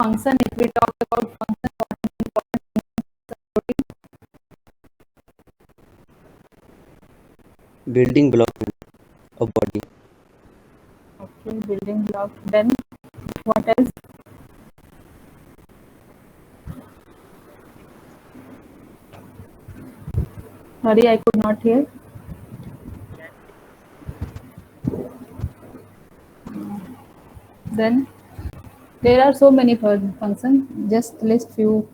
function, if we talk about function, what is important function of protein? Building block of body. Okay, building block. Then what else? Sorry, I could not hear. Then there are so many functions. Just list few.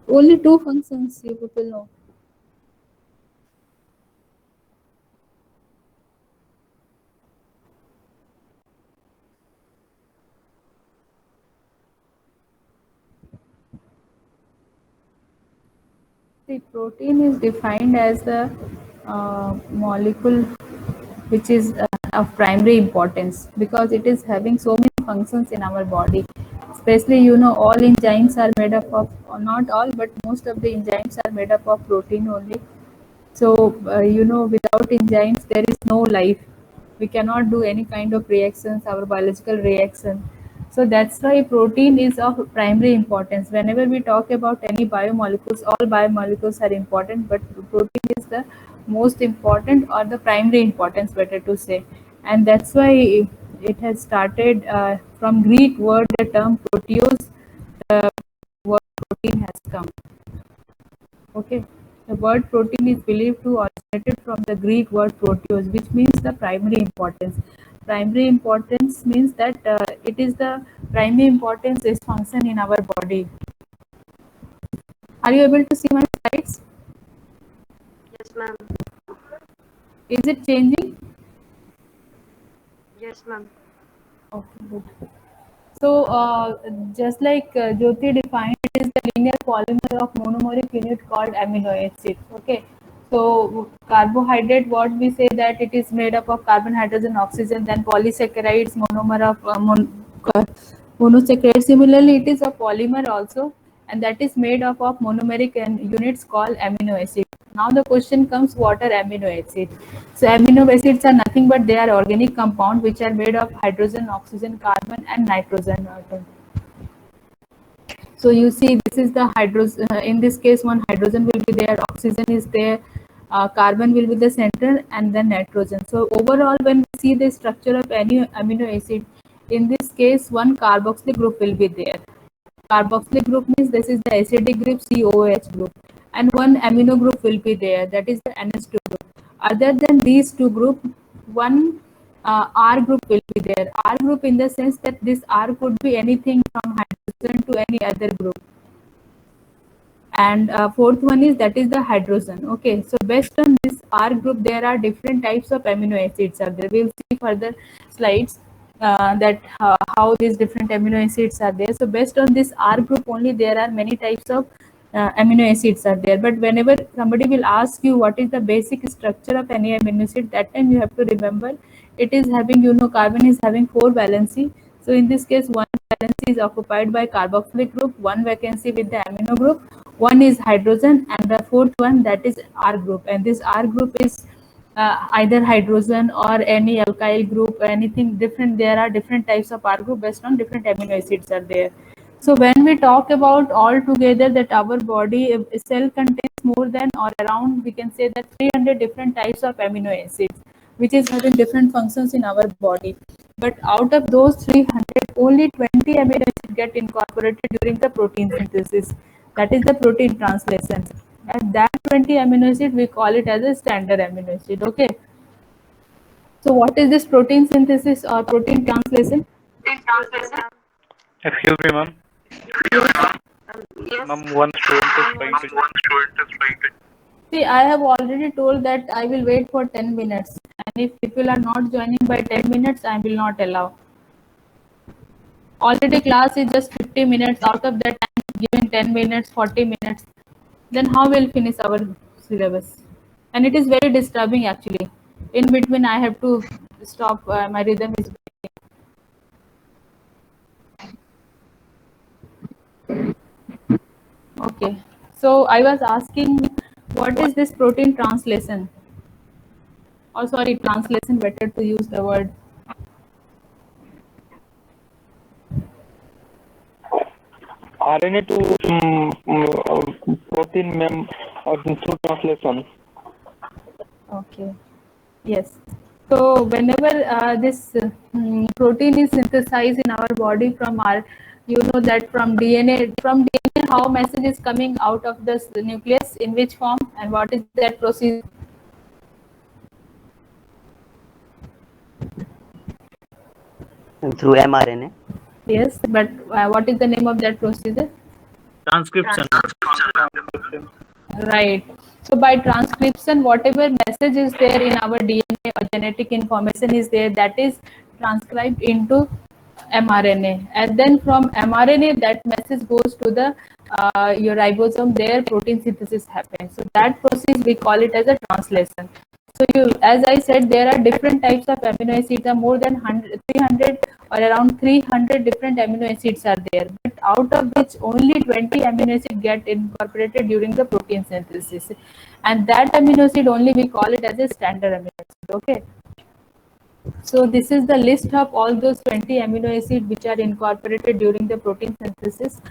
Only two functions you people know. The protein is defined as the molecule which is of primary importance because it is having so many functions in our body. Especially, all enzymes are made up of, or not all, but most of the enzymes are made up of protein only. So, without enzymes, there is no life. We cannot do any kind of reactions, our biological reaction. So that's why protein is of primary importance. Whenever we talk about any biomolecules, all biomolecules are important, but protein is the most important or the primary importance, better to say. And that's why it has started from Greek word, the term proteose, the word protein has come. Okay. The word protein is believed to originated from the Greek word proteos, which means the primary importance. Primary importance means that it is the primary importance is function in our body. Are you able to see my slides? Yes, ma'am. Is it changing? Yes, ma'am. Okay, good. So, just like Jyoti defined, it is the linear polymer of monomeric unit called amino acid. Okay. So, carbohydrate, what we say that it is made up of carbon, hydrogen, oxygen, then polysaccharides, monomer of monosaccharide. Similarly, it is a polymer also, and that is made up of monomeric and units called amino acid. Now the question comes, what are amino acids? So amino acids are nothing but they are organic compounds which are made of hydrogen, oxygen, carbon, and nitrogen atom. So you see, this is the hydrogen. In this case, one hydrogen will be there, oxygen is there, carbon will be the center, and then nitrogen. So overall, when we see the structure of any amino acid, in this case, one carboxyl group will be there. Carboxylic group means this is the acidic group, COOH group, and one amino group will be there, that is the NH2 group. Other than these two group, one R group will be there. R group in the sense that this R could be anything from hydrogen to any other group. And fourth one is that is the hydrogen. Okay, so based on this R group, there are different types of amino acids are there. We'll see further slides that how these different amino acids are there. So based on this R group only, there are many types of amino acids are there. But whenever somebody will ask you what is the basic structure of any amino acid, that time you have to remember it is having, carbon is having 4 valency. So in this case, one valency is occupied by carboxylic group, one vacancy with the amino group, one is hydrogen, and the fourth one, that is R group. And this R group is either hydrogen or any alkyl group, anything different. There are different types of R group based on different amino acids are there. So when we talk about all together that our body cell contains more than or around, we can say that 300 different types of amino acids, which is having different functions in our body. But out of those 300, only 20 amino acids get incorporated during the protein synthesis. That is the protein translation. And that 20 amino acid, we call it as a standard amino acid. Okay. So what is this protein synthesis or protein translation? Excuse me, ma'am. Excuse me, ma'am. Yes, Ma'am, one student is I trying want to. to. See, I have already told that I will wait for 10 minutes. And if people are not joining by 10 minutes, I will not allow. Already class is just 50 minutes. Out of that, I'm giving 10 minutes, 40 minutes. Then how will finish our syllabus? And it is very disturbing actually. In between, I have to stop. My rhythm is breaking. Okay. So I was asking, what is this protein translation? Or sorry, translation, better to use the word. RNA to protein or through translation. Okay. Yes. So whenever this protein is synthesized in our body from our, you know that from DNA, how message is coming out of this nucleus, in which form, and what is that procedure? Through mRNA. Yes, but what is the name of that procedure? Transcription. Right. So by transcription, whatever message is there in our DNA or genetic information is there, that is transcribed into mRNA, and then from mRNA that message goes to the your ribosome. There, protein synthesis happens. So that process we call it as a translation. So you, as I said, there are different types of amino acids. Are more than 300 or around 300 different amino acids are there. But out of which only 20 amino acids get incorporated during the protein synthesis, and that amino acid only we call it as a standard amino acid. Okay. So this is the list of all those 20 amino acids which are incorporated during the protein synthesis,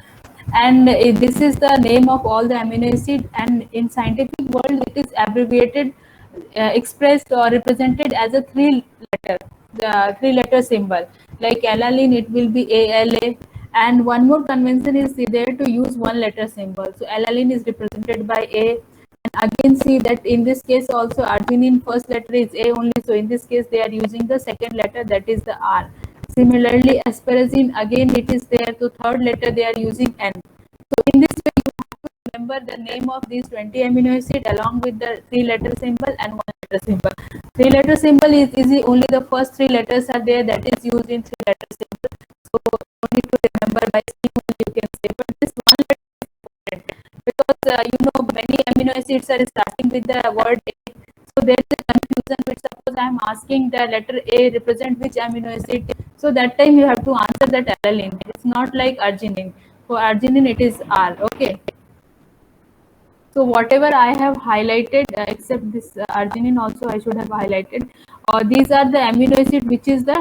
and this is the name of all the amino acid, and in scientific world it is abbreviated, expressed or represented as a three letter symbol. Like alanine, it will be ALA, and one more convention is there to use one letter symbol. So alanine is represented by A, and again see that in this case also arginine first letter is A only, so in this case they are using the second letter, that is the R. Similarly, asparagine, again it is there, to third letter they are using N. So in this way you have to remember the name of these 20 amino acid along with the three letter symbol and one letter symbol. Three letter symbol is easy, only the first three letters are there, that is used in three letter symbol. So you need to remember by C only you can say, but this one letter is important because you know many amino acids are starting with the word A. So there is a confusion, which suppose I am asking the letter A represent which amino acid, so that time you have to answer that alanine. It's not like arginine. For arginine it is R. Okay. So whatever I have highlighted, except this arginine also I should have highlighted. These are the amino acid which is the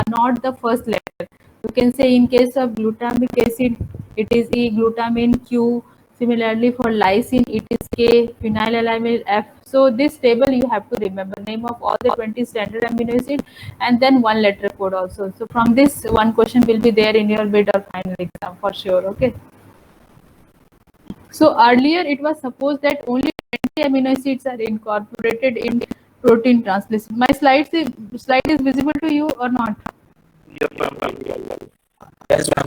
not the first letter. You can say in case of glutamic acid, it is E, glutamine Q. Similarly for lysine, it is K, phenylalanine F. So this table you have to remember name of all the 20 standard amino acid and then one letter code also. So from this one question will be there in your mid or final exam for sure. Okay. So earlier it was supposed that only 20 amino acids are incorporated in protein translation. My slide is visible to you or not? Yes, ma'am. Yes, ma'am.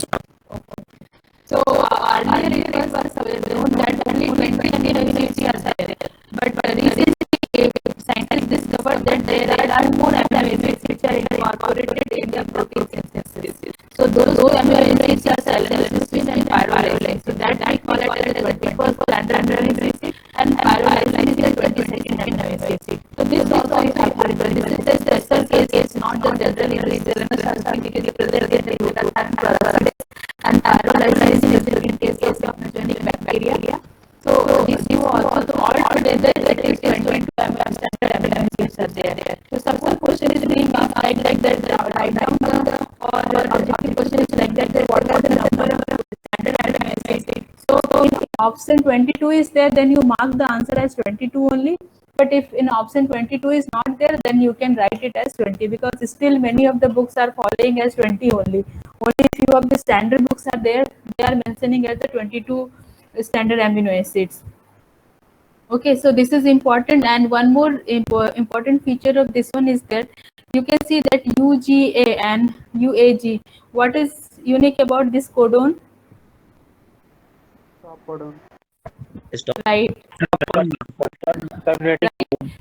So earlier it was known that only 20 amino acids are there, but recently scientists discovered that there are more amino acids which are incorporated in the protein synthesis. So those amino acids are cellulose and pyrrolysine. So that I call it as the 21st standard amino acid, and pyrrolysine is the 22nd amino acid. So this also you have to remember. This is the special case, not the general individual represented in the glutathione peroxidase, and pyrrolysine is in case of pathogenic bacteria. So these two also, so all together it is 22 standard amino acids are there. So suppose question is being asked like that, write down the, or objective question is like that, what are the number of standard amino acids. So if option 22 is there, then you mark the answer as 22 only. But if in option 22 is not there, then you can write it as 20, because still many of the books are following as 20 only. Only few of the standard books are there, they are mentioning as the 22 standard amino acids. Okay, so this is important, and one more important feature of this one is that you can see that UGA and UAG. What is unique about this codon? Stop. Right. Terminating.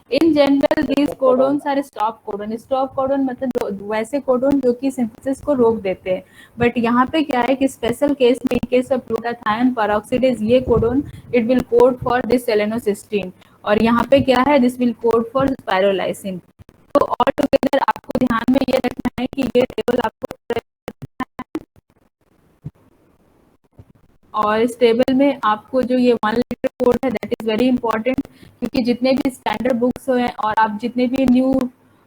In general these codons are stop codon. Stop codon मतलब वैसे codon जो कि synthesis को रोक देते हैं, but यहाँ पे क्या है कि स्पेशल केस में इन केस ऑफ ग्लूटाथायोन पेरोक्सिडेज ये codon it will code for this selenocysteine, और यहाँ पे क्या है दिस विल कोड फॉर पायरोलाइसिन. तो ऑल टुगेदर आपको ध्यान में ये रखना है कि ये टेबल आपको और इस टेबल में आपको जो ये 1 लेटर कोड है दैट इज वेरी इंपॉर्टेंट, क्योंकि जितने भी स्टैंडर्ड बुक्स हैं और आप जितने भी न्यू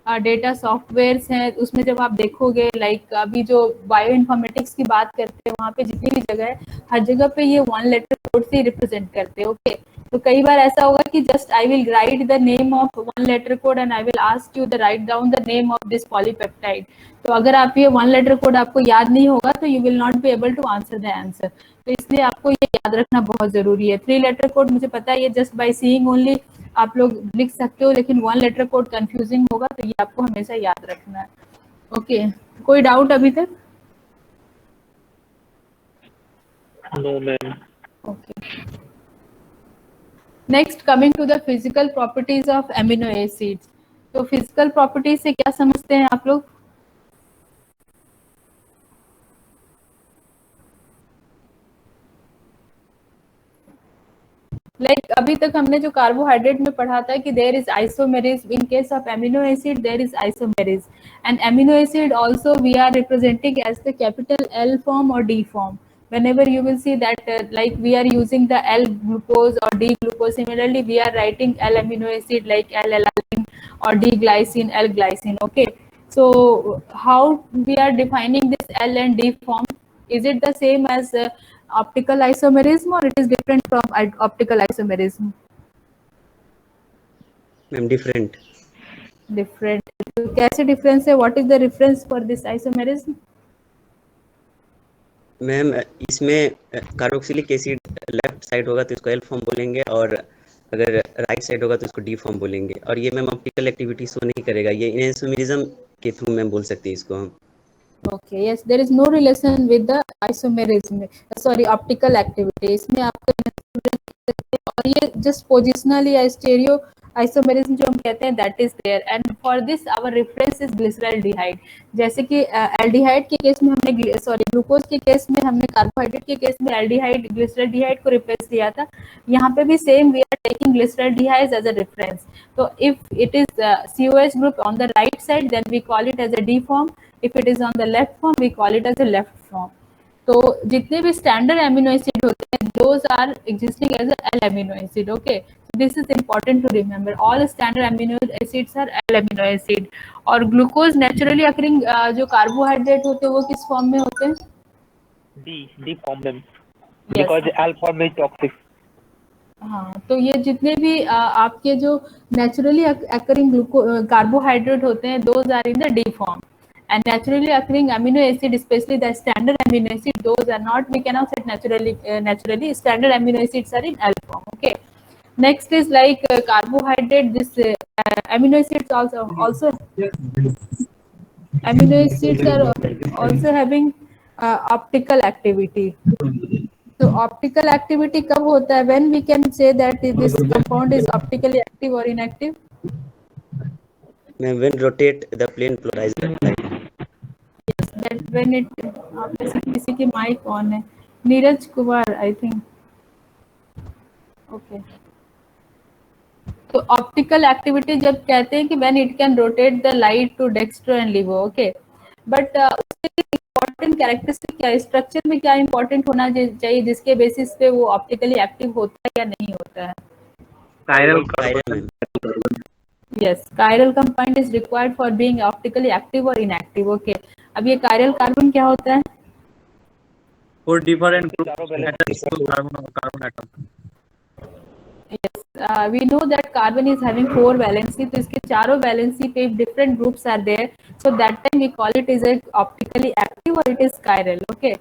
डेटा सॉफ्टवेयर्स हैं उसमें जब आप देखोगे, लाइक अभी जो बायो इन्फॉर्मेटिक्स की बात करते हैं वहाँ पे जितनी भी जगह है हर जगह पे ये 1 लेटर कोड से रिप्रेजेंट करते हैं। ओके, तो कई बार ऐसा होगा कि just I will write the name of 1 letter code and I will ask you the write down the name of this polypeptide. तो अगर आप ये 1 लेटर कोड आपको याद नहीं होगा तो you will not be able to answer the answer. तो इसलिए आपको ये याद रखना बहुत जरूरी है। 3 लेटर कोड मुझे पता है ये जस्ट बाय सीइंग ओनली आप लोग लिख सकते हो, लेकिन 1 लेटर कोड कंफ्यूजिंग होगा तो ये आपको हमेशा याद रखना है। ओके, कोई डाउट अभी तक? No ma'am. Okay, next coming to the physical properties of amino acids. तो फिजिकल प्रॉपर्टीज से क्या समझते हैं आप लोग? लाइक अभी तक हमने जो कार्बोहाइड्रेट में पढ़ा था कि there is isomerism, in case of amino acid there is isomerism and amino acid also we are representing as the capital L form or D form. Whenever you will see that like we are using the L glucose or D glucose, similarly we are writing L amino acid like L alanine or D glycine, L glycine. Okay, so how we are defining this L and D form? Is it the same as optical isomerism or it is different from optical isomerism? Ma'am different. Different. तो कैसे difference है? What is the reference for this isomerism? Ma'am इसमें carboxylic acid left side होगा तो इसको L form बोलेंगे और अगर राइट साइड होगा तो इसको डी फॉर्म बोलेंगे। और ये मैम ऑप्टिकल एक्टिविटी शो नहीं करेगा, ये आइसोमेरिज्म के थ्रू मैम बोल सकते हैं इसको हम। Okay, yes, there is no relation with the isomerism, sorry, optical activity. इसमें आपका और ये just positionally या stereo isomerism जो हम कहते हैं that is there, and for this our reference is glyceraldehyde. जैसे कि एल्डिहाइड के केस में हमने सॉरी ग्लूकोज के केस में हमने कार्बोहाइड्रेट के केस में एल्डिहाइड ग्लिसरल्डिहाइड को रिप्लेस किया था, यहाँ पे भी same we are taking glyceraldehyde as a reference. तो if it is COH group on the right side then we call it as a D form, if it is on the left form we call it as a left form. तो जितने भी standard amino acid होते हैं those are existing as a L amino acid. Okay, this is important to remember, all standard amino acids are L amino acid. और glucose naturally occurring जो carbohydrate होते हैं वो किस फॉर्म में होते हैं? D form ma'am, because L form is toxic. हाँ, तो ये जितने भी आपके जो नेचुरली अकरिंग कार्बोहाइड्रेट होते हैं those are in the D form, and naturally occurring amino acid, especially the standard amino acid, those are not, we cannot say naturally standard amino acids are in L form. Okay, next is like carbohydrate, this amino acids also amino acids are also having optical activity. So optical activity कब होता है? When we can say that this compound is optically active or inactive? Ma'am when rotate the plane polarizer light. Yes, that when it, आप में से किसी की mike on है, Neeraj Kumar I think. Okay, तो ऑप्टिकल एक्टिविटी जब कहते हैं कि when it can rotate the light to dextro and levo. Okay, but उसके इम्पोर्टेंट कैरेक्टरिस्टिक क्या, स्ट्रक्चर में क्या इम्पोर्टेंट होना चाहिए जिसके बेसिस पे वो ऑप्टिकली एक्टिव होता है या नहीं होता है? Chiral Yes, chiral compound is required for being optically active or inactive. Okay, अब ये chiral carbon क्या होता है? for different groups attached to carbon atom. Yes, we know that carbon is having 4 valency, तो इसके चारों valency पे different groups are there, so that time we call it is a optically active or it is chiral. Okay,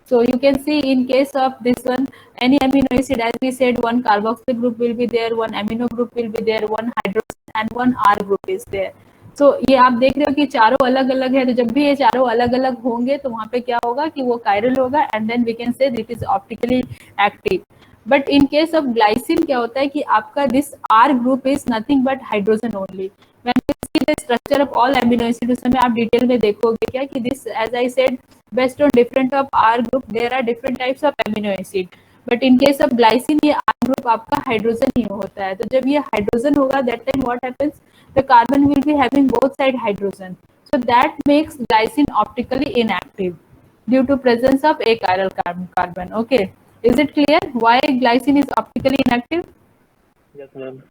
so you can see in case of this one, any amino acid, as we said, one carboxyl group will be there, one amino group will be there, one hydrogen and one R group is there. So ये आप देख रहे हो कि चारों अलग अलग है, तो जब भी ये चारों अलग अलग होंगे तो वहाँ पे क्या होगा कि वो chiral होगा and then we can say it is optically active. But in case of glycine क्या होता है कि आपका this R group is nothing but hydrogen only. When you see the structure of all amino acid, उस समय आप detail में देखोगे क्या कि this, as I said, based on different of R group there are different types of amino acid. But in case of glycine ये R group आपका hydrogen ही होता है, तो जब ये हाइड्रोजन होगा that time what happens, the carbon will be having both side hydrogen, so that makes glycine optically inactive due to presence of achiral carbon. Okay, Is it clear why glycine is optically inactive? Yes, ma'am.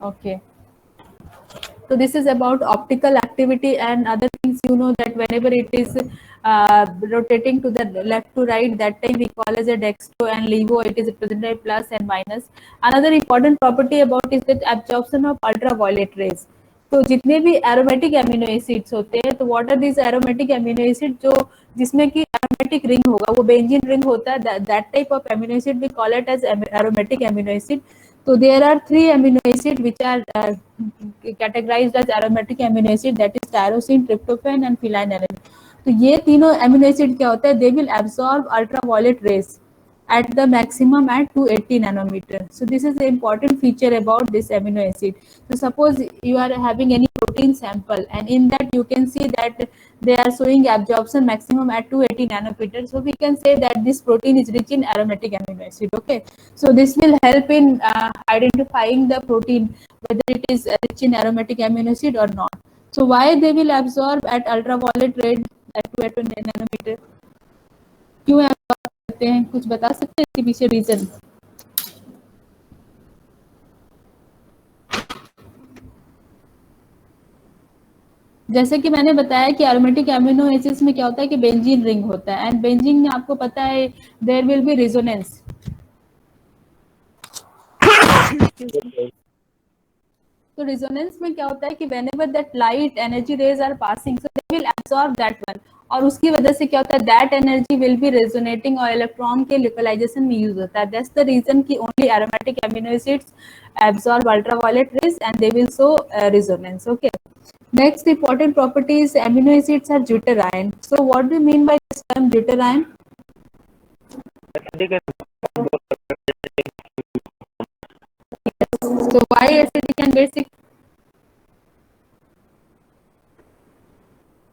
Okay. So this is about optical activity and other things. You know that whenever it is rotating to the left to right, that time we call as a dextro, and levo it is represented plus and minus. Another important property about is that absorption of ultraviolet rays. तो जितने भी aromatic amino acids होते हैं, तो what are this aromatic amino acid, जो जिसमें कि aromatic ring होगा, वो बेंजीन रिंग होता है, that type of amino acid we call it as aromatic amino acid. So there are three amino acids which are categorized as aromatic amino acid, that is tyrosine, tryptophan and phenylalanine. तो ये तीनों amino acid क्या होता है, they will absorb ultraviolet rays at the maximum at 280 nanometer. So this is the important feature about this amino acid. So suppose you are having any protein sample, and in that you can see that they are showing absorption maximum at 280 nanometer. So we can say that this protein is rich in aromatic amino acid. Okay, so this will help in identifying the protein whether it is rich in aromatic amino acid or not. So why they will absorb at ultraviolet ray at 280 nanometer? क्यों absorb करते हैं, कुछ बता सकते हैं इसके पीछे reason? जैसे कि मैंने बताया कि एरोमेटिक एमिनो एसिड्स में क्या होता है कि बेंजीन रिंग होता है, एंड बेंजीन में आपको पता है देयर विल बी रेजोनेंस. तो रेजोनेंस में क्या होता है कि whenever that light energy rays are passing, so they will absorb that one, और उसकी वजह से क्या होता है, that energy will be resonating और इलेक्ट्रॉन के लोकलाइजेशन में यूज होता है. दैट्स द रीजन कि only aromatic amino acids absorb ultraviolet rays and they will show resonance. Okay. Next important property is amino acids are deuterion. So what do you mean by this term deuterion? So why acidic and basic?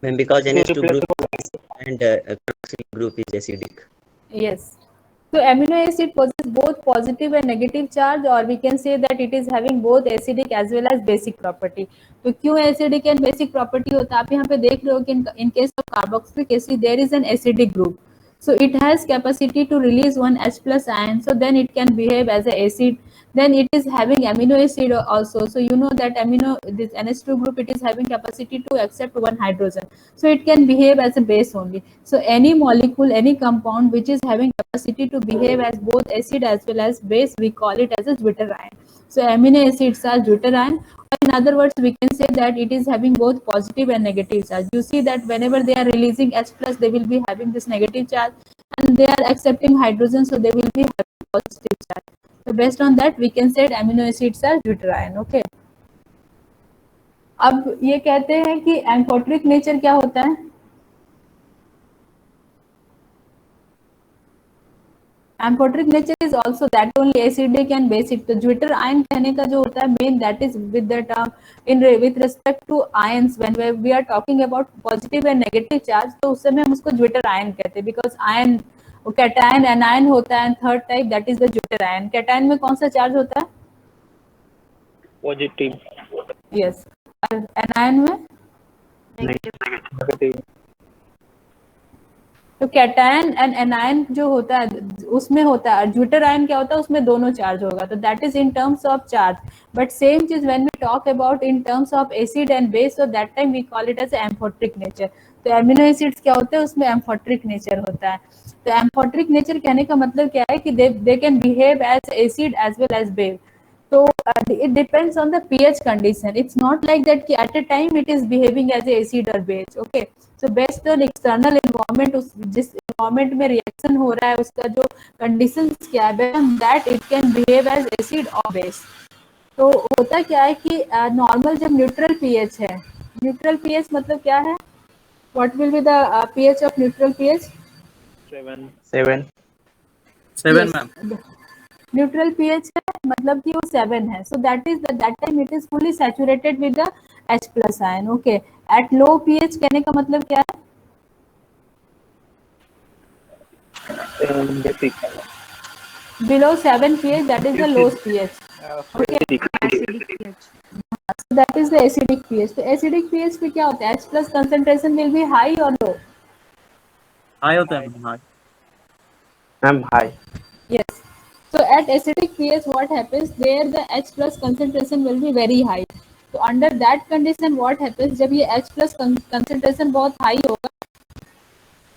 Ma'am, because NH2 group is and carboxylic group is acidic. Yes. So amino acid possesses both positive and negative charge, or we can say that it is having both acidic as well as basic property. तो क्यों acidic and basic property होता है, आप यहाँ पे देख रहे हो कि in case of carboxylic acid there is an acidic group, so it has capacity to release one H plus ion, so then it can behave as a acid. Then it is having amino acid also, so you know that this NH2 group, it is having capacity to accept one hydrogen, so it can behave as a base only. So any molecule, any compound which is having capacity to behave as both acid as well as base, we call it as a deuterion. So amino acids are deuterion. In other words, we can say that it is having both positive and negative charge. You see that whenever they are releasing H plus, they will be having this negative charge, and they are accepting hydrogen, so they will be having positive charge. So based on that, we can say that amino acids are deuterion. Okay. अब ये कहते हैं कि amphoteric nature क्या होता है. Amphoteric nature is also that only acidic and basic. तो zwitter ion कहने का जो होता है main, that is with the term in with respect to ions, when we are talking about positive and negative charge, तो उस समय हम उसको ज्विटर आयन कहते हैं, बिकॉज आयन कैटायन एनायन होता है, and third type that is the zwitter ion. Cation में कौन सा चार्ज होता है? पॉजिटिव. यस. एनायन में नेगेटिव. तो कैटायन एंड एनायन जो होता है उसमें होता है, ज्विटर आयन क्या होता है, उसमें दोनों चार्ज होगा. तो that is in terms of charge. But same चीज when we talk about in terms of acid and base, so that time we call it as amphoteric nature. तो एमिनो एसिड्स क्या होते हैं, उसमें एम्फोट्रिक नेचर होता है. तो amphoteric nature कहने का मतलब क्या है कि they can behave as acid as well as base. So it depends on the pH condition. It's not like that कि at a time it is behaving as a acid or base. Okay. So based on external environment, जिस environment में reaction हो रहा है उसका जो conditions क्या है, that it can behave as acid or base. तो होता क्या है कि normal जब neutral pH है, neutral pH मतलब क्या है? What will be the pH of neutral pH? 7 ma'am. Neutral pH है मतलब कि वो 7 है. सो that time it is fully saturated with the H plus ion. Okay. At low pH कहने का मतलब क्या है? Basic. Below 7 pH, that is the lowest pH. So that is the acidic pH. तो acidic pH पे क्या होता है? H plus concentration will be high or low? High होता है ma'am. High. Ma'am, high. Yes. So at acidic pH, what happens? There the H plus concentration will be very high. तो under that condition what happens? जब ये H plus concentration बहुत high होगा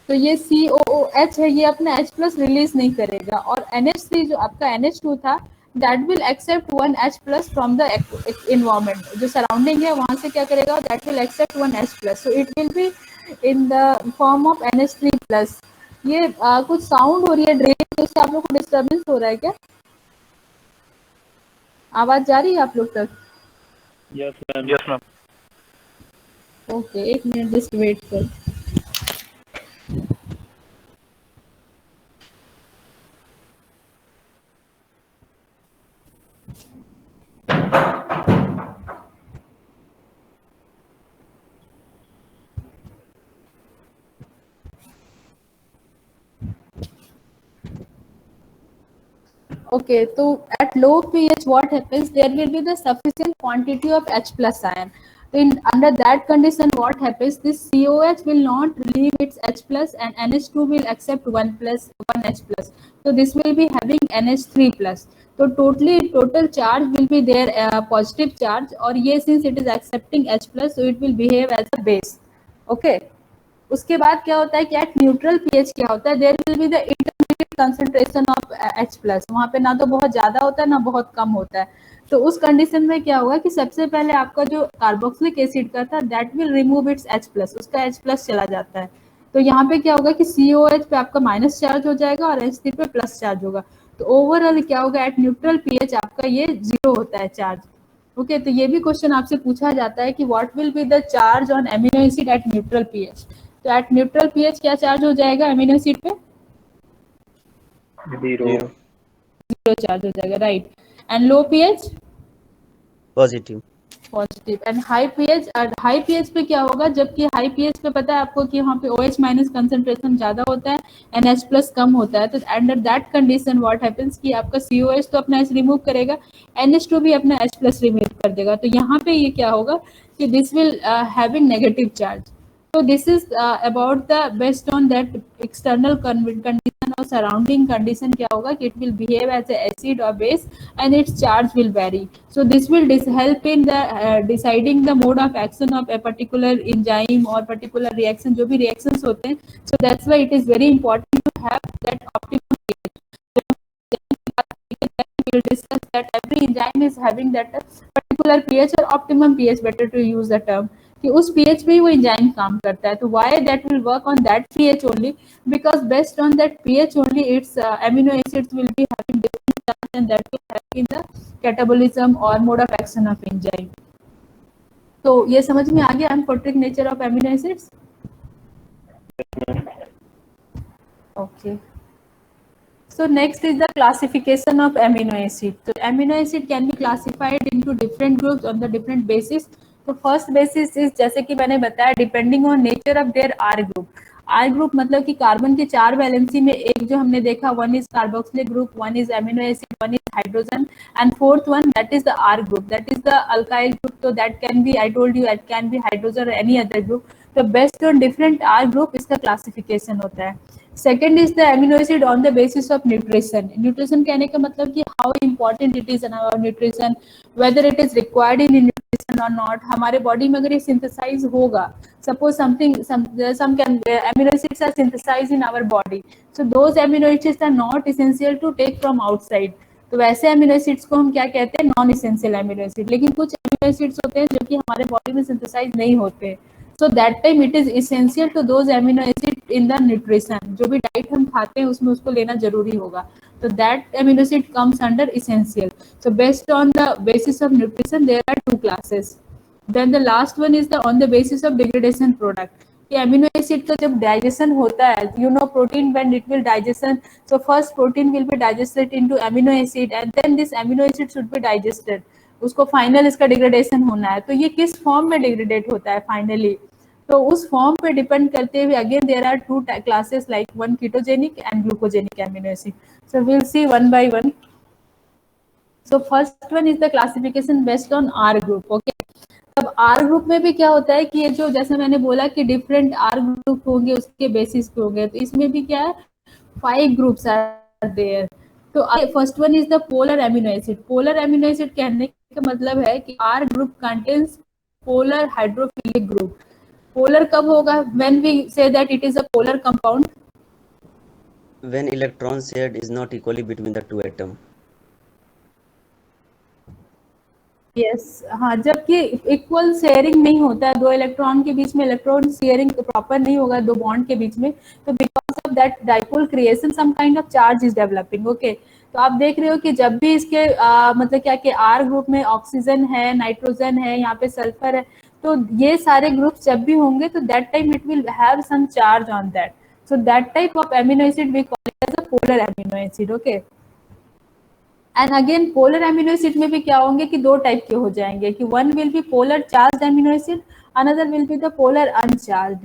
तो ये COOH है ये अपना H plus रिलीज नहीं करेगा और NH3 जो आपका NH2 था that will accept one H plus from the environment जो surrounding है वहां से क्या करेगा that will accept one H plus so it will be in the form of NH3 plus ये कुछ साउंड हो रही है ड्रेन तो उससे आप लोग को डिस्टर्बेंस हो रहा है क्या आवाज जा रही है आप लोग तक Yes, ma'am. Yes, ma'am. Okay एक मिनट जस्ट वेट कर Okay, so at low pH, what happens? There will be the sufficient quantity of H plus ion. Under that condition, what happens? This COH will not leave its H plus and NH2 will accept 1 H plus. So this will be having NH3 plus. So total charge will be there positive charge or yes, since it is accepting H plus, so it will behave as a base. Okay. उसके बाद क्या होता है कि eight neutral pH क्या होता है there will be the intermediate concentration of H plus वहाँ पे ना तो बहुत ज्यादा होता है ना बहुत कम होता है तो उस कंडीशन में क्या होगा कि सबसे पहले आपका जो कार्बोक्सिलिक एसिड का था that will remove it's H plus उसका H प्लस चला जाता है तो यहाँ पे क्या होगा कि COH पे आपका माइनस चार्ज हो जाएगा और H3 पे प्लस चार्ज होगा तो ओवरऑल क्या होगा एट न्यूट्रल पीएच आपका ये 0 होता है चार्ज ओके तो ये भी क्वेश्चन आपसे पूछा जाता है कि what will be the charge on amino acid at neutral pH तो एट न्यूट्रल पीएच क्या चार्ज हो जाएगा एमिनो एसिड पे 0. 0 चार्ज हो जाएगा right and low pH positive positive and high pH पे क्या होगा जबकि हाई पीएच पे पता है आपको कि वहाँ पे OH माइनस कंसंट्रेशन ज्यादा होता है एंड H प्लस कम होता है तो under that condition what happens कि आपका COH तो अपना H रिमूव करेगा NH2 भी अपना H प्लस रिमूव कर देगा तो यहाँ पे ये क्या होगा कि this will having negative charge so this is about the based on that external condition or surrounding condition क्या होगा कि it will behave as a acid or base and its charge will vary so this will help in the deciding the mode of action of a particular enzyme or particular reaction जो भी reactions होते हैं so that's why it is very important to have that optimum pH we will discuss that every enzyme is having that particular pH or optimum pH better to use the term कि उस pH पे ही वो enzyme काम करता है तो why that will work on that pH only because based on that pH only its amino acids will be having different charge and that will help in the catabolism or mode of action of enzyme तो ये समझ में आ गया amphoteric nature of amino acids okay so next is the classification of amino acid so amino acid can be classified into different groups on the different basis तो first basis is जैसे कि मैंने बताया depending on nature of their R group मतलब कि carbon के 4 valency में एक जो हमने देखा one is carboxylic group one is amino acid one is hydrogen and fourth one that is the R group that is the alkyl group तो that can be I told you it can be hydrogen और any other group तो based on different R group इसका classification होता है second is the amino acid on the basis of nutrition कहने का मतलब कि how important it is in our nutrition whether it is required in nutrition और not हमारे बॉडी में अगर ये सिंथेसाइज होगा suppose some amino acids are synthesized in our body so those amino acids are not essential to take from outside तो वैसे amino acids को हम क्या कहते हैं नॉन इसेंशियल अमीनो एसिड लेकिन कुछ अमीनो एसिड्स होते हैं जो कि हमारे बॉडी में सिंथेसाइज नहीं होते so that time it is essential to those amino acid in the nutrition जो भी डाइट हम खाते हैं उसमें उसको लेना जरूरी होगा तो that amino acid comes under essential so based on the basis of nutrition there are two classes then the last one is the on the basis of degradation product कि अमीनो एसिड का जब डाइजेशन होता है you know protein when it will digestion so first protein will be digested into amino acid and then this amino acid should be digested उसको final इसका degradation होना है तो ये किस फॉर्म में डिग्रेडेट होता है फाइनली तो उस फॉर्म पे डिपेंड करते हुए again there are two classes like one ketogenic and glucogenic amino acid so we will see one by one so first one is the classification based on R group okay अब R group में भी क्या होता है कि ये जो जैसे मैंने बोला कि डिफरेंट आर ग्रुप होंगे उसके बेसिस पे होंगे तो इसमें भी क्या है 5 groups are there. तो first one is the polar amino acid. Polar amino acid कहने का मतलब है कि R group contains polar hydrophilic group. Polar कब होगा? When we say that it is a polar compound. When electron shared is not equally between the two atom. Yes, हाँ, जबकि equal sharing नहीं होता है दो इलेक्ट्रॉन के बीच में, इलेक्ट्रॉन शेयरिंग प्रॉपर नहीं होगा दो बॉन्ड के बीच में, तो because of that dipole creation some kind of charge is developing. Okay, तो आप देख रहे हो कि जब भी इसके मतलब क्या कि आर ग्रुप में ऑक्सीजन है, नाइट्रोजन है, यहाँ पे सल्फर है, तो ये सारे ग्रुप्स जब भी होंगे तो that time it will have some charge on that. So that type of amino acid we call it as a polar amino acid. Okay, and again polar amino acid में भी क्या होंगे कि दो टाइप के हो जाएंगे कि one will be polar charge amino acid, another will be the polar अनचार्ज.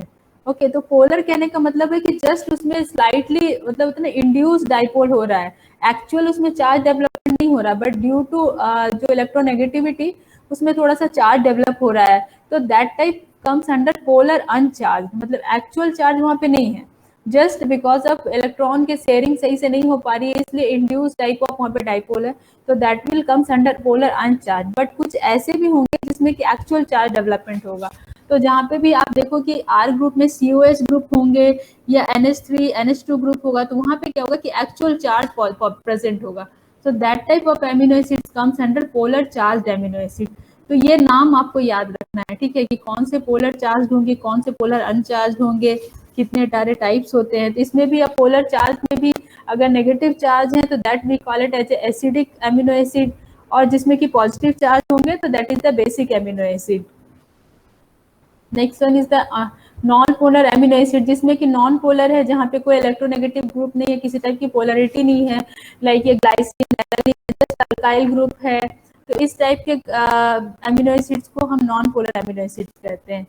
Okay, तो पोलर कहने का मतलब है कि जस्ट उसमें स्लाइटली मतलब उतना इंड्यूस डाइपोल हो रहा है, एक्चुअल उसमें चार्ज डेवलपमेंट नहीं हो रहा, बट ड्यू टू जो इलेक्ट्रोनेगेटिविटी उसमें थोड़ा सा चार्ज डेवलप हो रहा है, तो that type comes under polar अनचार्ज. मतलब एक्चुअल चार्ज वहाँ पे नहीं है, जस्ट बिकॉज ऑफ इलेक्ट्रॉन के शेयरिंग सही से नहीं हो पा रही है, इसलिए इंड्यूस टाइप ऑफ वहाँ पे डाइपोल है, तो that will comes under polar अनचार्ज. But कुछ ऐसे भी होंगे जिसमें कि एक्चुअल चार्ज डेवलपमेंट होगा, तो जहाँ पे भी आप देखो कि आर ग्रुप में COH ग्रुप होंगे या NH3 NH2 ग्रुप होगा, तो वहाँ पे क्या होगा कि एक्चुअल चार्ज प्रेजेंट होगा. so that type of amino acids comes under polar charged amino acid. तो ये नाम आपको याद रखना है, ठीक है, कि कौन से पोलर चार्ज होंगे, कौन से पोलर अनचार्ज होंगे, कितने सारे टाइप्स होते हैं. तो इसमें भी अब पोलर चार्ज में भी अगर नेगेटिव चार्ज है तो that we call it as acidic amino acid, और जिसमें कि पॉजिटिव चार्ज होंगे तो that is the basic amino acid. Next one is the non polar amino acid, जिसमें कि नॉन पोलर है, जहाँ पे कोई इलेक्ट्रोनेगेटिव ग्रुप नहीं है, किसी टाइप की पोलरिटी नहीं है, लाइक ये ग्लाइसिन अल्काइल ग्रुप है, तो इस टाइप के एमिनो एसिड्स को हम नॉन पोलर एमिनो एसिड्स कहते हैं.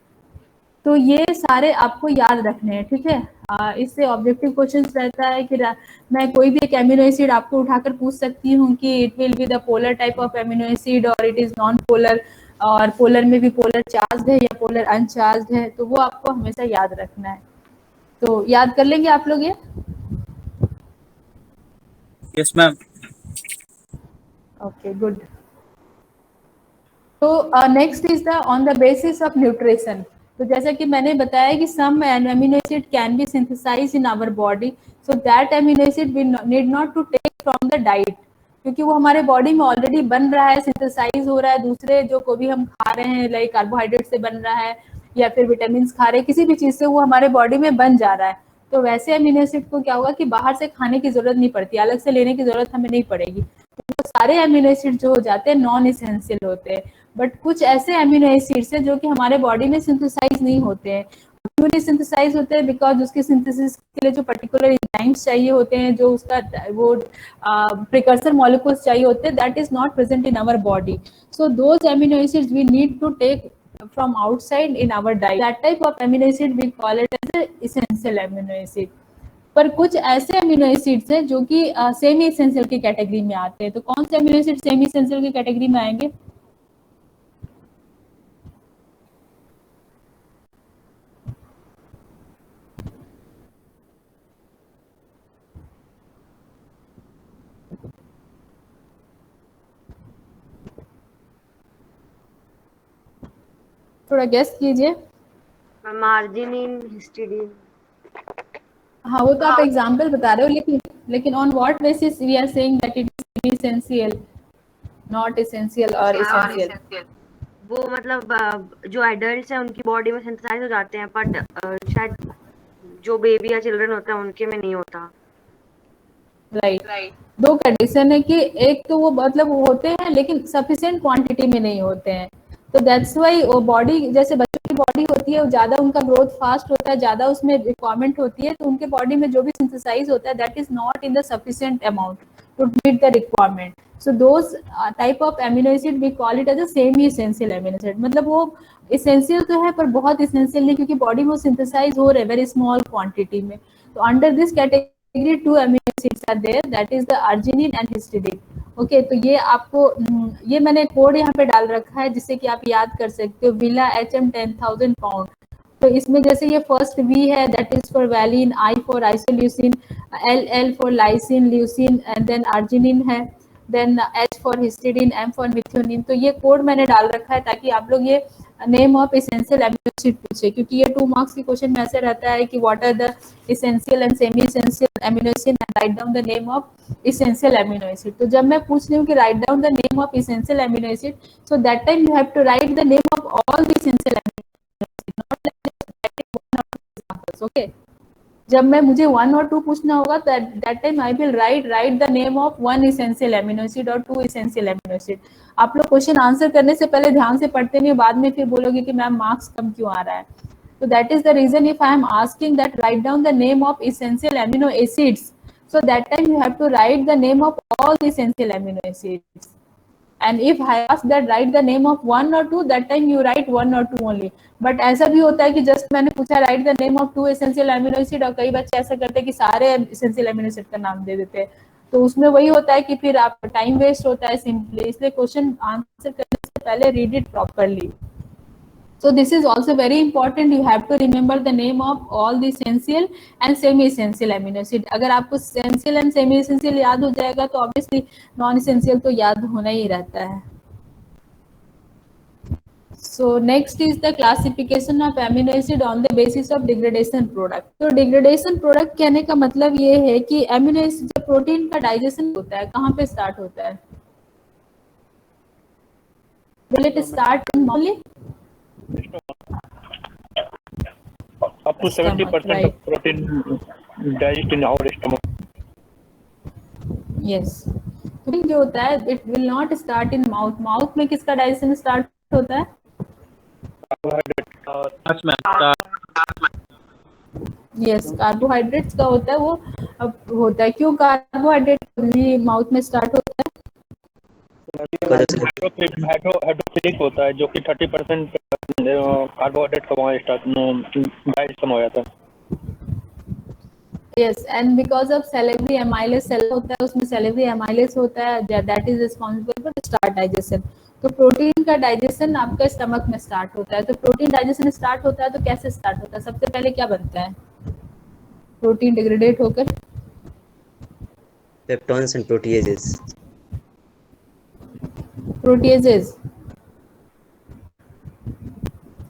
तो ये सारे आपको याद रखने हैं, ठीक है. इससे ऑब्जेक्टिव क्वेश्चंस रहता है कि मैं कोई भी एक एमिनो एसिड आपको उठाकर पूछ सकती हूँ कि it will be the polar type of amino acid और इट इज नॉन पोलर, और पोलर में भी पोलर चार्ज है या पोलर अनचार्ज है, तो वो आपको हमेशा याद रखना है. तो याद कर लेंगे आप लोग ये? Yes, ma'am. Okay, good. तो next is the on the basis of nutrition. तो जैसा कि मैंने बताया कि some amino acid can be synthesize in our body, so that amino acid we need not to take from the diet, क्योंकि वो हमारे बॉडी में ऑलरेडी बन रहा है, सिंथेसाइज हो रहा है, दूसरे जो को भी हम खा रहे हैं लाइक कार्बोहाइड्रेट से बन रहा है या फिर विटामिन खा रहे हैं, किसी भी चीज से वो हमारे बॉडी में बन जा रहा है. तो वैसे एमिनो एसिड को क्या होगा कि बाहर से खाने की जरूरत नहीं पड़ती, अलग से लेने की जरूरत हमें नहीं पड़ेगी. तो सारे एमिनो एसिड जो हो जाते हैं नॉन एसेंशियल होते हैं, बट कुछ ऐसे एमिनो एसिड्स हैं जो कि हमारे बॉडी में सिंथेसाइज नहीं होते हैं. क्यों नहीं सिंथेसाइज होते हैं? बिकॉज उसके सिंथेसिस के लिए जो पर्टिकुलर एंजाइम्स चाहिए होते हैं, जो उसका वो प्रिकर्सर मॉलिक्यूल्स चाहिए होते हैं, that is not present in our body. So those amino acids we need to take from outside in our diet. That type of amino acid we call it as a essential amino acid. पर कुछ ऐसे amino acids हैं जो कि semi essential की category में आते हैं. तो कौन से अमीनो एसिड सेमी एसेंशियल की कैटेगरी में आएंगे? थोड़ा गेस कीजिए. Arginine, histidine. हाँ, वो तो आप एग्जाम्पल बता रहे हो, लेकिन on what basis we are saying that it is essential, not essential और एसेंशियल? वो मतलब जो एडल्ट्स हैं उनकी बॉडी में सिंथेसाइज हो जाते हैं, बट शायद जो बेबी या चिल्ड्रन होता है उनके में नहीं होता. राइट. दो कंडीशन है कि एक तो वो मतलब होते हैं लेकिन सफिशिएंट क्वांटिटी में नहीं होते हैं, तो दैट्स वाई वो बॉडी, जैसे बच्चों की बॉडी होती है, ज्यादा उनका ग्रोथ फास्ट होता है, ज्यादा उसमें रिक्वायरमेंट होती है, तो उनके बॉडी में जो भी सिंथेसाइज होता है that is not in the sufficient amount to meet the requirement. So those type of amino acid we call it as a semi essential amino acid. मतलब वो एसेंशियल तो है पर बहुत एसेंशियल नहीं, क्योंकि बॉडी में सिंथेसाइज हो रहे वेरी स्मॉल क्वांटिटी में. तो under this category 2 amino acids are there, that is the arginine and histidine. Okay, तो ये आपको ये मैंने कोड यहाँ पे डाल रखा है जिससे कि आप याद कर सकते हो. विला HM 10,000 पाउंड. तो इसमें जैसे ये फर्स्ट वी है that is for valine, I for isoleucine, L for lysine, leucine and then arginine है, then H for histidine, M for methionine. तो ये कोड मैंने डाल रखा है ताकि आप लोग ये name of essential amino acid पूछे, क्योंकि ये 2 मार्क्स के क्वेश्चन में ऐसे रहता है कि what are the essential and semi essential amino acid and write down the name of essential amino acid. तो जब मैं पूछ रही हूँ कि write down the name of essential amino acid, so that time you have to write the name of all the essential amino acid, not like okay. जब मैं मुझे 1 और 2 पूछना होगा तो that time I will write the name of 1 essential amino acid और 2 essential amino acid. आप लोग क्वेश्चन आंसर करने से पहले ध्यान से पढ़ते नहीं, बाद में फिर बोलोगे कि मैम मार्क्स कम क्यों आ रहा है। तो that is the reason if I am asking that write down the name of essential amino acids, so that time you have to write the name of all the essential amino acids, and if I ask that write the name of 1 or 2, that time you write 1 or 2 only. but ऐसा भी होता है कि just मैंने पूछा write the name of 2 essential amino acid और कई बच्चे ऐसा करते हैं कि सारे essential amino acid का नाम दे देते हैं, तो उसमें वही होता है कि फिर आप टाइम वेस्ट होता है सिंपली। इसलिए क्वेश्चन आंसर करने से पहले read it properly. So this is also very important. You have to remember the name of all the essential and semi-essential amino acid. अगर आपको essential and semi-essential याद हो जाएगा तो obviously non-essential तो याद होना ही रहता है। So next is the classification of amino acid on the basis of degradation product. तो degradation product कहने का मतलब ये है कि amino acid जब प्रोटीन का डाइजेशन होता है कहाँ पे स्टार्ट होता है? Will it start in only? Up to 70% right. of protein digest in our stomach. Yes. Protein जो होता है it will not start in mouth. Mouth में किसका डाइजेशन स्टार्ट होता है? Yes, कार्बोहाइड्रेट्स का होता है, वो होता है। क्यों कार्बोहाइड्रेट माउथ में स्टार्ट होता है? हाइड्रोफिलिक होता है जो कि 30% कार्बोहाइड्रेट का वहाँ डाइजेशन हो जाता है। Yes, and because of salivary amylase cell होता है, उसमें salivary amylase होता है that is responsible for start digestion. तो प्रोटीन का डाइजेशन आपका स्टमक में स्टार्ट होता है। तो प्रोटीन डाइजेशन स्टार्ट होता है तो कैसे स्टार्ट होता है? सबसे पहले क्या बनता है प्रोटीन डिग्रेडेट होकर? Peptones and proteases. Proteases.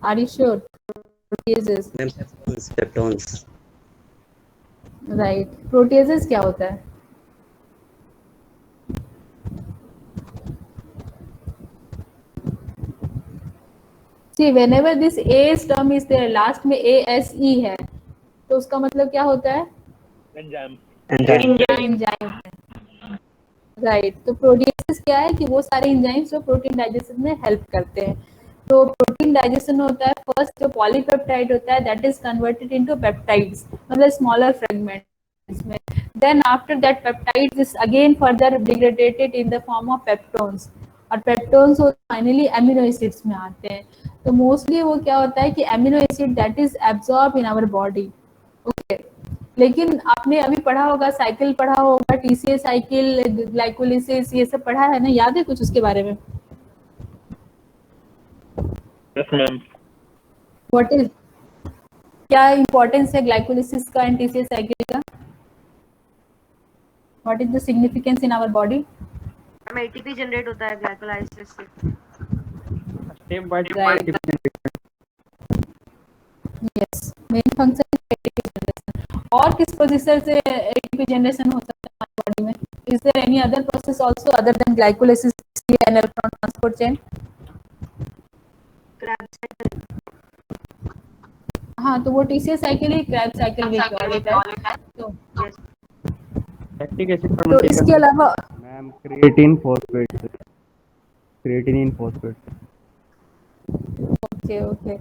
Are you sure? Proteases. Peptones. Right. Proteases क्या होता है? See, whenever this AS term is there, last में ASE है, तो उसका मतलब क्या होता है? एंजाइम। एंजाइम है। राइट। तो प्रोटीएसेस क्या है कि वो सारे एंजाइम्स जो प्रोटीन डाइजेशन में हेल्प करते हैं। तो प्रोटीन डाइजेशन होता है फर्स्ट जो पॉलीपेप्टाइड होता है that is converted into peptides, मतलब स्मॉलर फ्रेगमेंट्स में। Then after that peptides is again further degradated in the form of peptones, और पेप्टोन्स फाइनली एमिनो एसिड्स में आते हैं। तो मोस्टली वो क्या होता है कि amino acid that is absorb in our body. Okay, लेकिन आपने अभी पढ़ा होगा, साइकिल पढ़ा होगा, टीसीए साइकिल, ग्लाइकोलिसिस, ये सब पढ़ा है ना? याद है कुछ उसके बारे में? Yes ma'am. व्हाट इज, क्या इंपॉर्टेंस है ग्लाइकोलिसिस का एंड टीसीए साइकिल का? What is the significance in our body? ATP generate होता है ग्लाइकोलाइसिस से। Step by step. Yes, main function ATP generation. और किस प्रोसेस से एटीपी जनरेशन हो सकता है हमारी बॉडी में? Is there any other process also other than glycolysis and electron transport chain? हाँ, तो वो टीसीए साइकिल ही क्रेब्स साइकिल भी कॉल इट है। लैक्टिक एसिड तो इसके अलावा ma'am creatine phosphate, creatinine phosphate. Okay okay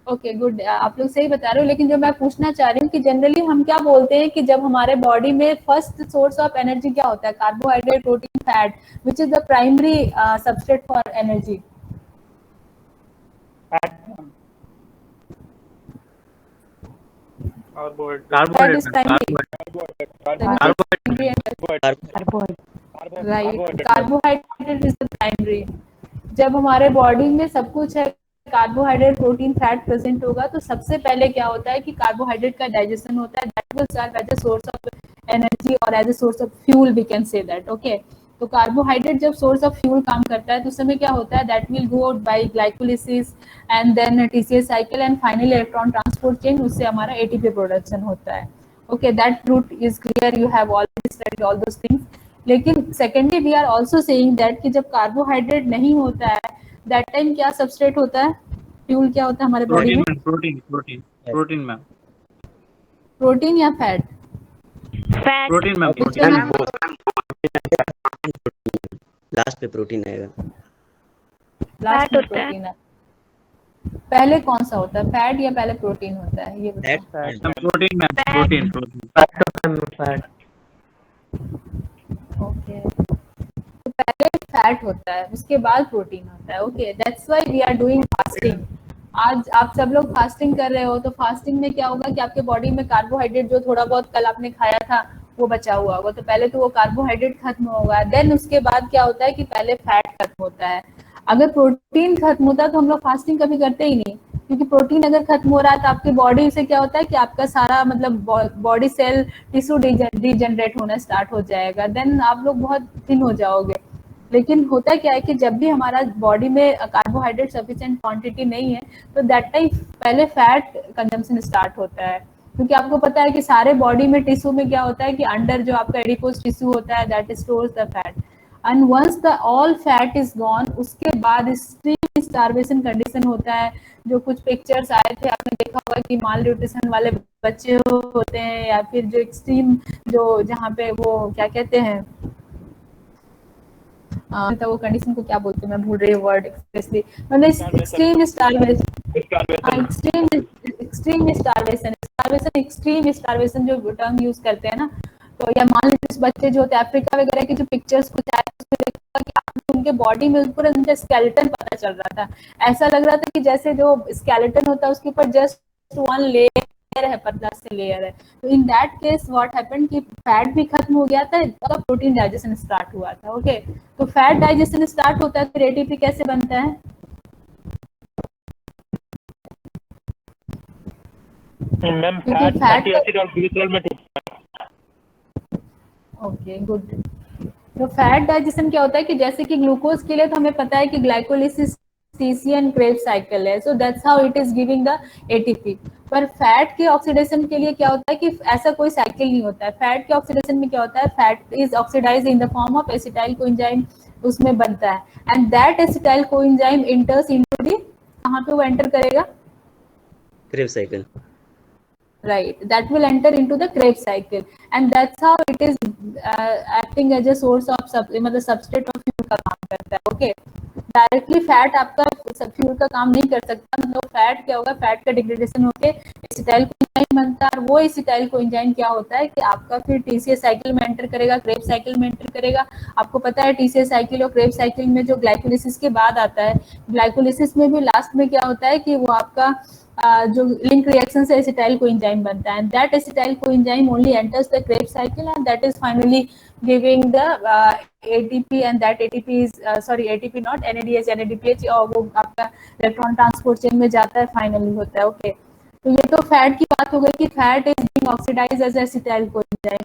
okay good, आप लोग सही बता रहे हो। लेकिन जो मैं पूछना चाह रही हूँ कि जनरली हम क्या बोलते हैं कि जब हमारे बॉडी में फर्स्ट सोर्स ऑफ एनर्जी क्या होता है? Carbohydrate, protein, fat, which is the primary substrate for energy? Right, carbohydrate is the primary. जब हमारे बॉडी में सब कुछ है, कार्बोहाइड्रेट प्रोटीन फैट प्रेजेंट होगा तो सबसे पहले क्या होता है कि कार्बोहाइड्रेट का डाइजेशन होता है, that will serve as a source of energy और as a source of fuel, we can say that. Okay, तो कार्बोहाइड्रेट जब सोर्स ऑफ फ्यूल काम करता है तो उस समय क्या होता है, that will go by glycolysis and then TCS cycle and finally electron transport chain, उससे हमारा एटीपी प्रोडक्शन होता है। Okay, that route is clear, you have already studied all those things. लेकिन secondly we are also saying that कि जब carbohydrate नहीं होता है दैट टाइम क्या सबस्ट्रेट होता है, फ्यूल क्या होता है हमारे बॉडी में? Protein ma'am. प्रोटीन या fat? Fat. Protein ma'am. Last पे प्रोटीन आएगा। लास्ट में प्रोटीन है। पहले कौन सा होता है, फैट या पहले प्रोटीन होता है, ये बताओ। Protein ma'am. Protein fat. Okay, तो पहले फैट होता है उसके बाद प्रोटीन होता है। Okay, that's why we are doing fasting. आज आप सब लोग फास्टिंग कर रहे हो तो फास्टिंग में क्या होगा कि आपके बॉडी में कार्बोहाइड्रेट जो थोड़ा बहुत कल आपने खाया था वो बचा हुआ होगा, तो पहले तो वो कार्बोहाइड्रेट खत्म होगा, देन उसके बाद क्या होता है कि पहले फैट खत्म होता है। अगर प्रोटीन खत्म होता है तो हम लोग फास्टिंग कभी करते ही नहीं, क्योंकि प्रोटीन अगर खत्म हो रहा है तो आपकी बॉडी से क्या होता है कि आपका सारा मतलब बॉडी सेल टिश्यू डिजेनरेट होना स्टार्ट हो जाएगा, देन आप लोग बहुत थिन हो जाओगे। लेकिन होता क्या है कि जब भी हमारा बॉडी में कार्बोहाइड्रेट सफिशिएंट क्वांटिटी नहीं है तो दैट टाइम पहले फैट कंजम्पशन स्टार्ट होता है, क्योंकि आपको पता है कि सारे बॉडी में टिश्यू में क्या होता है कि अंडर जो आपका एडिपोज टिश्यू होता है that stores the fat, and once the all fat is gone उसके बाद एक्सट्रीम स्टारवेशन कंडीशन होता है। जो कुछ पिक्चर्स आए थे आपने देखा होगा कि माल न्यूट्रिशन वाले बच्चे होते हैं, या फिर जो एक्सट्रीम जो जहाँ पे वो क्या कहते हैं तो वो कंडीशन को क्या बोलते हैं, मैं भूल रही हूँ वर्ड एक्सप्रेसली, मतलब एक्सट्रीम स्टारवेशन, एक्सट्रीम स्टारवेशन जो टर्म यूज करते हैं ना, तो या मान लीजिए बच्चे जो होते हैं अफ्रीका वगैरह के जो पिक्चर्स कुछ आए उसमें देखा कि आपको उनके बॉडी में पूरा उनका स्केलेटन पता चल रहा था, ऐसा लग रहा था कि जैसे जो स्केलेटन होता है उसके ऊपर जस्ट वन लेयर है, पतला से लेयर है। तो in that case what happened कि फैट भी खत्म हो गया था और प्रोटीन डाइजेशन स्टार्ट हुआ था। ओके, तो फैट डाइजेशन स्टार्ट होता है फिर एटीपी कैसे बनता है? मैम फैट फैटी एसिड और ग्लिसरॉल में टूटता है। Okay, good. तो फैट डाइजेशन क्या होता है कि जैसे कि ग्लूकोज के लिए तो हमें पता है कि glycolysis TC and Krebs cycle है, so that's how it is giving the ATP. पर फैट के ऑक्सीडेशन के लिए क्या होता है कि ऐसा कोई साइकिल नहीं होता है। फैट के ऑक्सीडेशन में क्या होता है, fat is oxidize in the form of acetyl coenzyme, उसमें बनता है, and that acetyl coenzyme enters into the, कहां पे वो एंटर करेगा? Krebs cycle, right, that will enter into the Krebs cycle, and that's how it is acting as a source of मतलब substrate of fuel का काम करता है। Okay, directly fat आपका फ्यूल का काम नहीं कर सकता, मतलब फैट क्या होगा, फैट का डिग्रेडेशन होके एसिटाइल कोएंजाइम बनता है, और वो एसिटाइल कोएंजाइम क्या होता है कि आपका फिर टीसीएस साइकिल में एंटर करेगा, क्रेब्स साइकिल में एंटर करेगा। आपको पता है टीसीएस साइकिल और क्रेब्स साइकिल में जो ग्लाइकोलिसिस के बाद आता है, ग्लाइकोलिसिस में भी लास्ट में क्या होता है कि वो आपका जो लिंक रिएक्शन से एसिटाइल कोएंजाइम बनता है, and that acetyl coenzyme only enters the Krebs cycle and that is finally giving the ATP, and that ATP is ATP not NADH NADPH, और वो आपका इलेक्ट्रॉन ट्रांसपोर्ट चेन में जाता है, finally होता है। ओके, तो ये तो फैट की बात हो गई कि fat is being oxidized as acetyl coenzyme.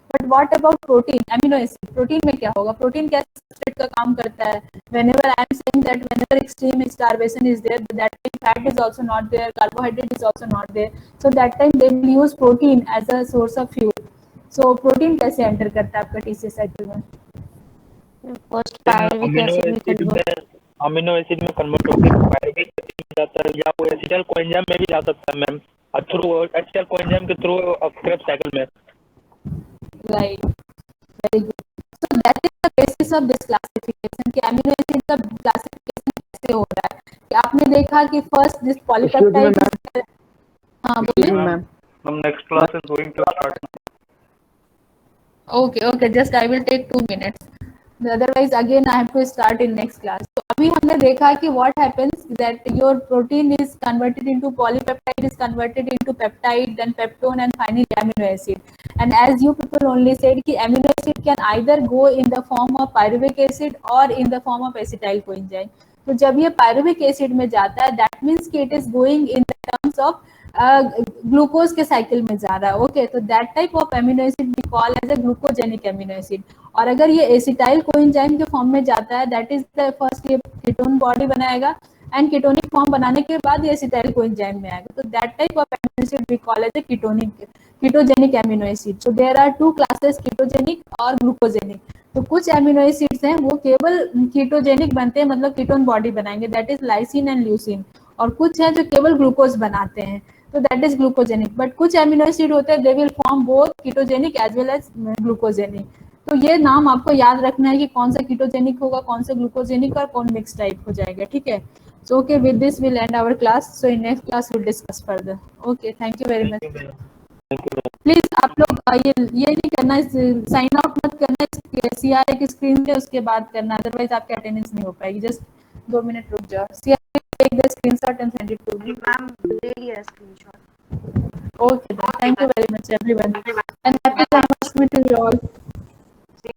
But what about protein, amino acid? Protein में क्या होगा? प्रोटीन क्या सबस्ट्रेट का काम करता है? whenever I am saying that whenever extreme starvation is there, that time fat is also not there, carbohydrate is also not there, so that time they will use protein as a source of fuel. So protein कैसे enter करता है आपका TCS cycle में? First pyruvic acid में convert, amino acid में convert होकर pyruvic acid में जाता है, या वो एसिटाइल कोएंजाइम में भी जा सकता है मैम, थ्रू एसिटाइल कोएंजाइम के थ्रू क्रेब्स साइकिल में। Right, very good. So that is the basis of this classification कि अमीनो एसिड का क्लासिफिकेशन कैसे हो रहा है। कि आपने देखा कि फर्स्ट दिस पॉलीपेप्टाइड, हाँ बोलिए ma'am. Next class is going to start. Okay, just I will take 2 minutes. Otherwise, again I have to start in next class. तो अभी हमने देखा कि what happens that your protein is converted into polypeptide, is converted into peptide, then peptone, and finally amino acid. And as you people only said कि amino acid can either go in the form of pyruvic acid or in the form of acetyl coenzyme. तो जब ये pyruvic acid में जाता है that means कि it is going in the terms of glucose के cycle में जा रहा है। ओके, तो that type of amino acid we call as a glucogenic amino acid. और अगर ये एसिटाइल कोएंजाइम के फॉर्म में जाता है दैट इज द फर्स्ट ये कीटोन बॉडी बनाएगा एंड कीटोनिक फॉर्म बनाने के बाद ये एसिटाइल कोएंजाइम में आएगा। तो that type of amino acid we call as a ketogenic amino acid. So there are two classes, ketogenic और ग्लूकोजेनिक। तो कुछ एमिनो एसिड्स हैं वो केवल कीटोजेनिक बनते हैं, मतलब कीटोन बॉडी बनाएंगे, that is lysine and leucine. और कुछ है जो केवल ग्लूकोज बनाते हैं, तो दैट इज ग्लूकोजेनिक। बट कुछ एमिनो एसिड होते हैं they will form both ketogenic as well as glucogenic. तो ये नाम आपको याद रखना है कि कौन सा कीटोजेनिक होगा, कौन सा ग्लूकोजेनिक और कौन मिक्स टाइप हो जाएगा, ठीक है। So okay, with this we'll end our class. So in next class we'll discuss further. Okay, thank you very much. Please आप लोग ये नहीं करना, साइन आउट मत करना सीआरए की स्क्रीन पे, उसके बाद करना, अदरवाइज आपकी अटेंडेंस नहीं हो पाएगी। जस्ट 2 मिनट रुक जाओ। CRA take the screenshot and send it to me. Ma'am ले लिया screenshot. Okay, then. Thank you very much everyone and happy Janmashtami to you all.